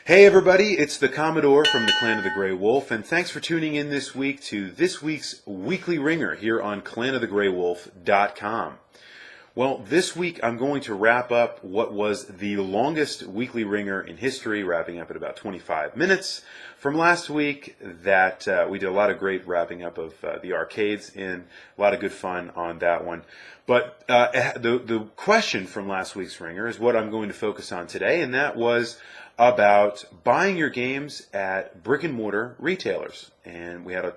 Hey everybody, it's the Commodore from the Clan of the Grey Wolf, and thanks for tuning in this week to this week's Weekly Ringer here on clanofthegraywolf.com. Well, this week I'm going to wrap up what was the longest Weekly Ringer in history, wrapping up at about 25 minutes. From last week, that we did a lot of great wrapping up of the arcades, and a lot of good fun on that one. But the question from last week's Ringer is what I'm going to focus on today, and that was about buying your games at brick and mortar retailers. And we had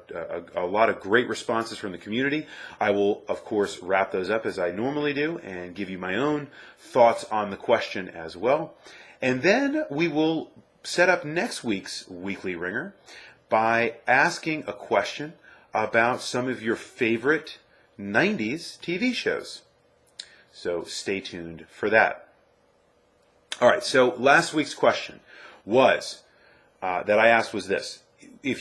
a lot of great responses from the community. I will, of course, wrap those up as I normally do and give you my own thoughts on the question as well. And then we will set up next week's Weekly Ringer by asking a question about some of your favorite 90s TV shows. So stay tuned for that. All right, so last week's question was that I asked was this: do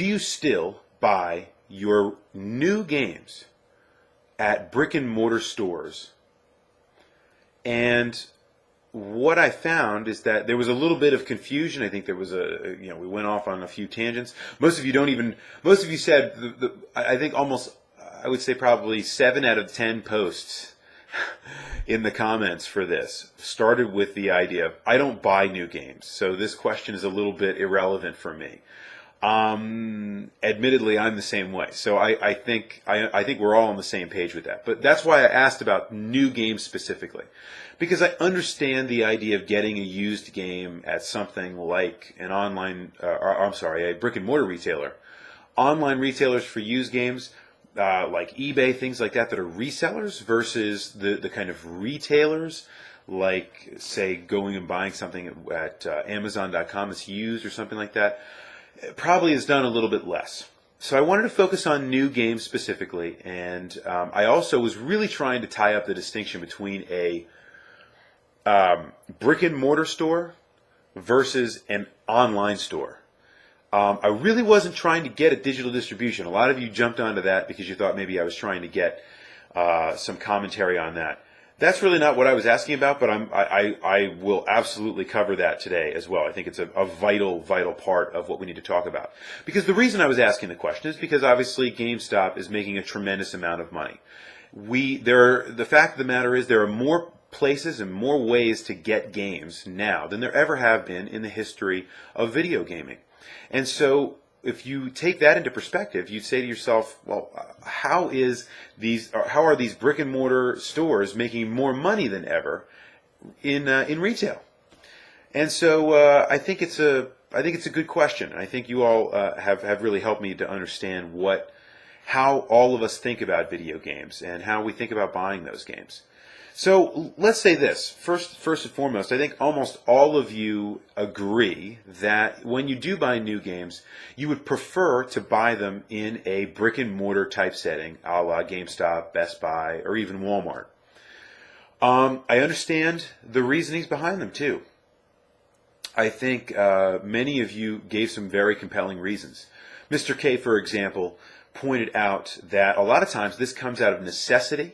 you still buy your new games at brick and mortar stores? And what I found is that there was a little bit of confusion. I think there was we went off on a few tangents. Most of you said, I think I would say probably 7 out of 10 posts in the comments for this started with the idea of, I don't buy new games, so this question is a little bit irrelevant for me. Admittedly, I'm the same way, so I think we're all on the same page with that. But that's why I asked about new games specifically, because I understand the idea of getting a used game at something like an a brick and mortar retailer. Online retailers for used games, like eBay, things like that are resellers versus the kind of retailers like, say, going and buying something at Amazon.com that's used or something like that, probably is done a little bit less. So I wanted to focus on new games specifically, and I also was really trying to tie up the distinction between a brick and mortar store versus an online store. I really wasn't trying to get a digital distribution. A lot of you jumped onto that because you thought maybe I was trying to get some commentary on that. That's really not what I was asking about, but I will absolutely cover that today as well. I think it's a vital part of what we need to talk about. Because the reason I was asking the question is because obviously GameStop is making a tremendous amount of money. The fact of the matter is there are more places and more ways to get games now than there ever have been in the history of video gaming. And so if you take that into perspective, you'd say to yourself, well, how are these brick and mortar stores making more money than ever in retail? And so I think it's a good question. I think you all have really helped me to understand how all of us think about video games and how we think about buying those games. So let's say this. First and foremost, I think almost all of you agree that when you do buy new games, you would prefer to buy them in a brick and mortar type setting, a la GameStop, Best Buy, or even Walmart. I understand the reasonings behind them too. I think many of you gave some very compelling reasons. Mr. K, for example, pointed out that a lot of times this comes out of necessity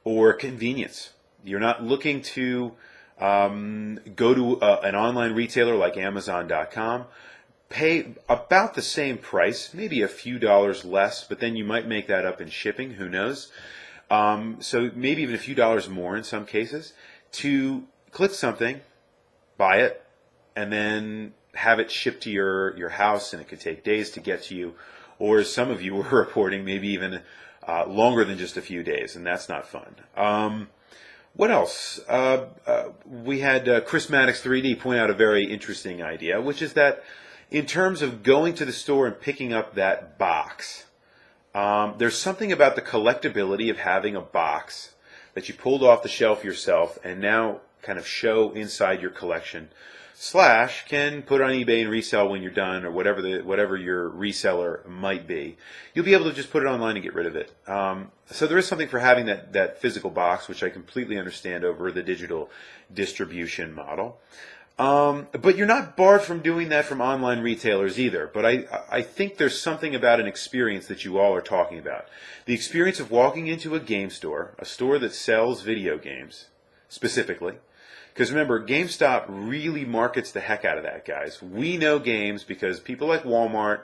or convenience. You're not looking to go to an online retailer like Amazon.com, pay about the same price, maybe a few dollars less, but then you might make that up in shipping, who knows. So maybe even a few dollars more in some cases, to click something, buy it, and then have it shipped to your house, and it could take days to get to you, or as some of you were reporting, maybe even longer than just a few days, and that's not fun. What else? We had Chris Maddox 3D point out a very interesting idea, which is that in terms of going to the store and picking up that box, there's something about the collectability of having a box that you pulled off the shelf yourself and now kind of show inside your collection, / can put on eBay and resell when you're done, or whatever your reseller might be. You'll be able to just put it online and get rid of it. So there is something for having that physical box, which I completely understand over the digital distribution model. But you're not barred from doing that from online retailers either. But I think there's something about an experience that you all are talking about. The experience of walking into a game store, a store that sells video games specifically, Because remember, GameStop really markets the heck out of that, guys. We know games because people like Walmart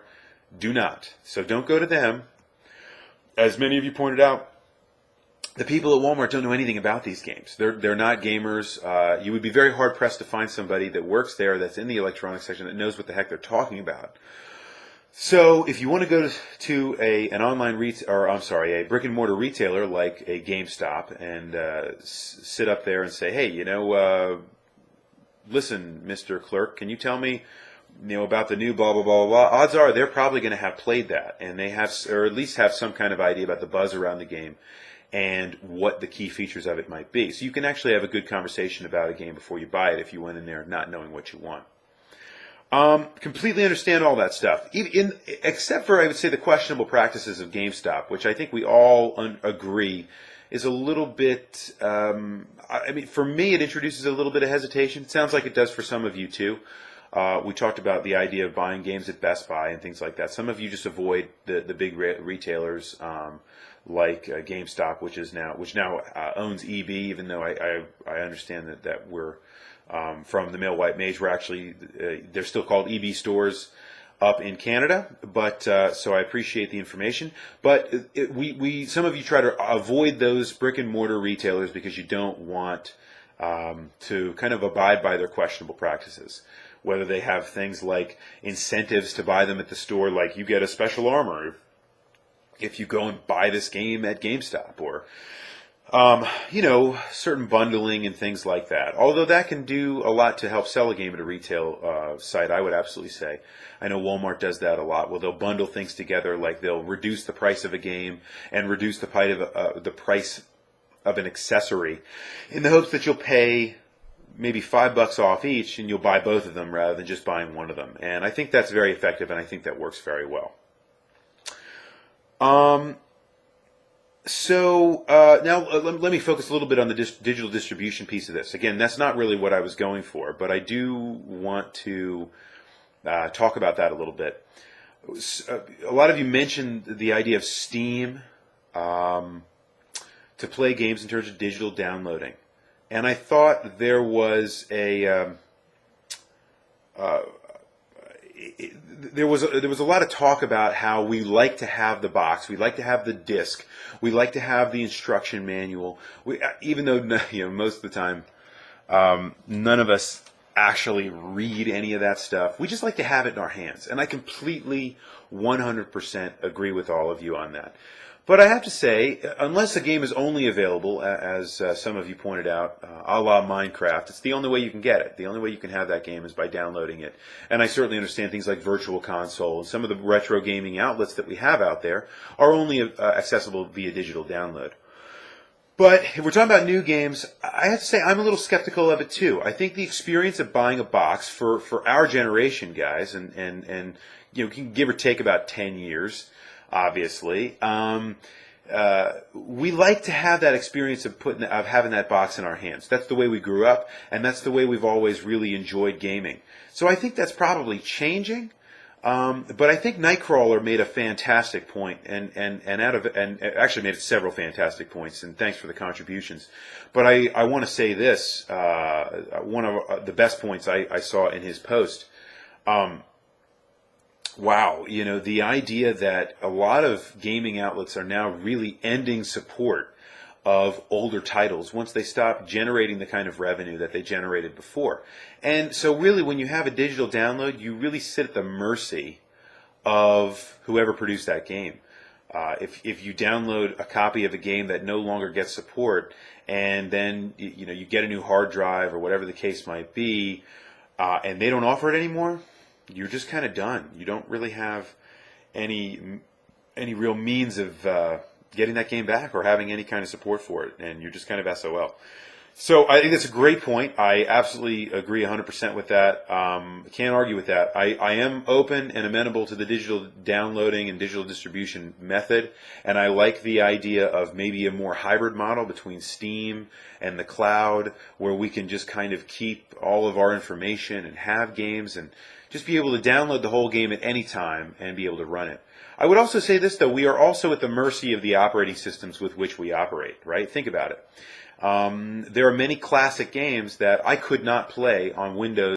do not. So don't go to them. As many of you pointed out, the people at Walmart don't know anything about these games. They're not gamers. You would be very hard pressed to find somebody that works there, that's in the electronics section, that knows what the heck they're talking about. So if you want to go to a brick and mortar retailer like a GameStop and sit up there and say, hey, listen, Mr. Clerk, can you tell me, about the new blah blah blah blah? Odds are they're probably going to have played that, and they have, or at least have some kind of idea about the buzz around the game and what the key features of it might be. So you can actually have a good conversation about a game before you buy it if you went in there not knowing what you want. Completely understand all that stuff, except for, I would say, the questionable practices of GameStop, which I think we all agree is a little bit, for me, it introduces a little bit of hesitation. It sounds like it does for some of you, too. We talked about the idea of buying games at Best Buy and things like that. Some of you just avoid the big retailers like GameStop, which now owns EB, even though I understand that we're from the Male White Mage. We're actually, they're still called EB stores up in Canada, but so I appreciate the information. But some of you try to avoid those brick and mortar retailers because you don't want to kind of abide by their questionable practices. Whether they have things like incentives to buy them at the store, like you get a special armor if you go and buy this game at GameStop, or certain bundling and things like that. Although that can do a lot to help sell a game at a retail site, I would absolutely say. I know Walmart does that a lot. Well, they'll bundle things together, like they'll reduce the price of a game and reduce the price of an accessory, in the hopes that you'll pay maybe $5 off each, and you'll buy both of them rather than just buying one of them. And I think that's very effective, and I think that works very well. Now let me focus a little bit on the digital distribution piece of this. Again, that's not really what I was going for, but I do want to talk about that a little bit. A lot of you mentioned the idea of Steam to play games in terms of digital downloading. And I thought there was there was a lot of talk about how we like to have the box, we like to have the disc, we like to have the instruction manual. Even though most of the time none of us actually read any of that stuff, we just like to have it in our hands. And I completely 100% agree with all of you on that. But I have to say, unless a game is only available, as some of you pointed out, a la Minecraft, it's the only way you can get it. The only way you can have that game is by downloading it. And I certainly understand things like Virtual Console and some of the retro gaming outlets that we have out there are only accessible via digital download. But if we're talking about new games, I have to say I'm a little skeptical of it too. I think the experience of buying a box for our generation, guys, and can give or take about 10 years, obviously. We like to have that experience of having that box in our hands. That's the way we grew up, and that's the way we've always really enjoyed gaming. So I think that's probably changing. But I think Nightcrawler made a fantastic point, and actually made several fantastic points. And thanks for the contributions. But I want to say this: one of the best points I saw in his post. Wow, the idea that a lot of gaming outlets are now really ending support of older titles once they stop generating the kind of revenue that they generated before. And so really, when you have a digital download, you really sit at the mercy of whoever produced that game. If you download a copy of a game that no longer gets support, and then you get a new hard drive or whatever the case might be, and they don't offer it anymore, you're just kind of done. You don't really have any real means of getting that game back or having any kind of support for it, and you're just kind of SOL. So I think that's a great point. I absolutely agree 100% with that. Can't argue with that. I am open and amenable to the digital downloading and digital distribution method, and I like the idea of maybe a more hybrid model between Steam and the cloud, where we can just kind of keep all of our information and have games and just be able to download the whole game at any time and be able to run it. I would also say this, though, we are also at the mercy of the operating systems with which we operate, right? Think about it. There are many classic games that I could not play on Windows